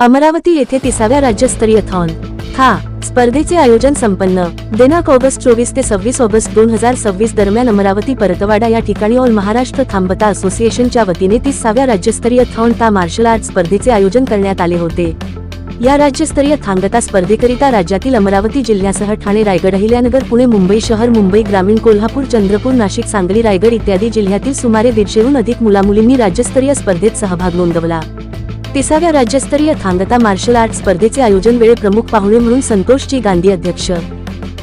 अमरावती येथे 30व्या राज्यस्तरीय था स्पर्धेचे आयोजन संपन्न. दिनांक ऑगस्ट 24 ते 26 ऑगस्ट 2026 दरम्यान अमरावती परतवाडा या ठिकाणी ऑल महाराष्ट्र थांबता असोसिएशनच्या वतीने 30व्या राज्यस्तरीय था मार्शल आर्ट स्पर्धेचे आयोजन करण्यात आले होते. या राज्यस्तरीय थांगता स्पर्धेकरिता राज्यातील अमरावती जिल्ह्यासह ठाणे, रायगड, अहिल्यानगर, पुणे, मुंबई शहर, मुंबई ग्रामीण, कोल्हापूर, चंद्रपूर, नाशिक, सांगली, रायगड इत्यादी जिल्ह्यातील सुमारे 150हून अधिक मुलामुलींनी राज्यस्तरीय स्पर्धेत सहभाग नोंदवला. 30व्या राज्यस्तरीय थांगता मार्शल आर्ट स्पर्धेचे आयोजन वेळे प्रमुख पाहुणे म्हणून संतोष जी गांधी, अध्यक्ष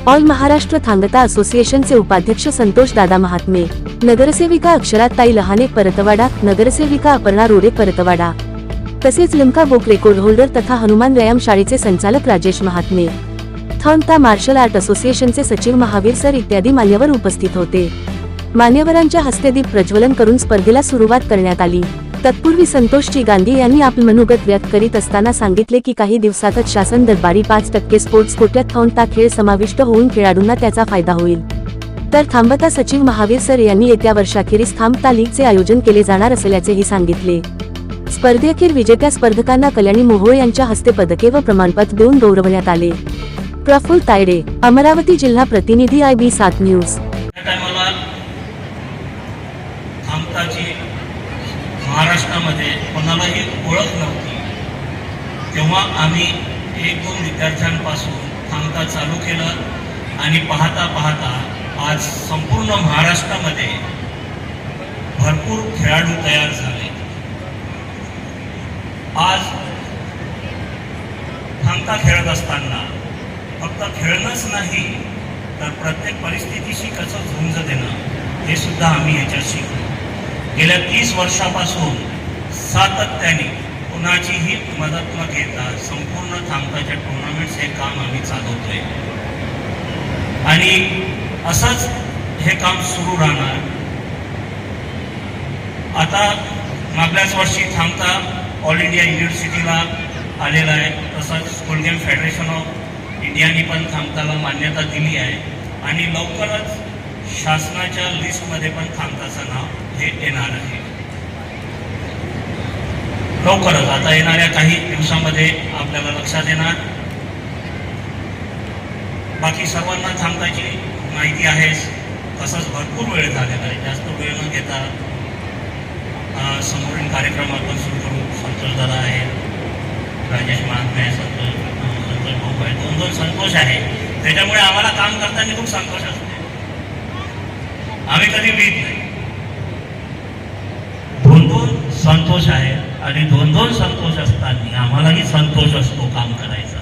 ऑल महाराष्ट्र थांगता असोसिएशनचे उपाध्यक्ष संतोष दादा महात्मे, नगरसेविका अक्षराताई लहाने परतवाडा, नगरसेविका अपर्णा रोडे परतवाडा, तसेच लिम्का बुक रेकॉर्ड होल्डर तथा हनुमान व्यायाम शाळेचे संचालक राजेश महात्मे, थांगता मार्शल आर्ट असोसिएशनचे सचिव महावीर सर इत्यादी मान्यवर उपस्थित होते. मान्यवरांच्या हस्ते दीप प्रज्वलन करून स्पर्धेला सुरुवात करण्यात आली. तत्पूर्वी संतोष जी गांधी यांनी आपले मनोगत व्यक्त करीत असताना सांगितले की काही दिवसातच शासन दरबारी 5% स्पोर्ट्स कोट्यात था खेळ समाविष्ट होऊन खेळाडूंना त्याचा फायदा होईल. तर थांबता सचिव महावीर सर यांनी येत्या वर्षाखेरीस था लीगचे आयोजन केले जाणार असल्याचेही सांगितले. स्पर्धेअखेर विजेत्या स्पर्धकांना कल्याणी मोहोळ यांच्या हस्ते पदके व प्रमाणपत्र देऊन गौरवण्यात आले. प्रफुल्ल तायडे, अमरावती जिल्हा प्रतिनिधी, IB7 न्यूज. महाराष्ट्रामध्ये कोणालाही ओळख नव्हती, तेव्हा आम्ही 1-2 विद्यार्थ्यांपासून थांगता चालू केलं आणि पाहता पाहता आज संपूर्ण महाराष्ट्रामध्ये भरपूर खेळाडू तयार झाले. आज थांगता खेळत असताना फक्त खेळणंच नाही तर प्रत्येक परिस्थितीशी कसं झुंज देणं हे सुद्धा आम्ही याच्यात शिकलो. गेल्या 30 वर्षापासून सातत्याने कुणाचीही मदत न घेता संपूर्ण थांगताच्या टुर्नामेंट्स हे काम आम्ही चालवतोय आणि असंच हे काम सुरू राहणार. आता मागल्याच वर्षी थांगता ऑल इंडिया युनिव्हर्सिटीला आलेला आहे. तसंच स्कूल गेम फेडरेशन ऑफ इंडियाने पण थांगताला मान्यता दिली आहे आणि लवकरच शासनाच्या लिस्टमध्ये पण थांगताचं नाव हे येणार आहे. लवकरच आता येणाऱ्या काही दिवसामध्ये आपल्याला लक्षात येणार. बाकी सर्वांना थांगताची माहिती आहे. तसंच भरपूर वेळ झालेला आहे. जास्त वेळ न घेता समोरील कार्यक्रम आपण सुरू करू. संतोष दादा आहे, राजेश महात्मे आहे, संतोष भाऊ आहे, 2-2 संतोष आहे. त्याच्यामुळे आम्हाला काम करताना खूप संतोष असतो. आम्ही कधी भीत नाही. 2-2 संतोष आहे आणि 2-2 संतोष असताना आम्हालाही संतोष असतो काम करायचा.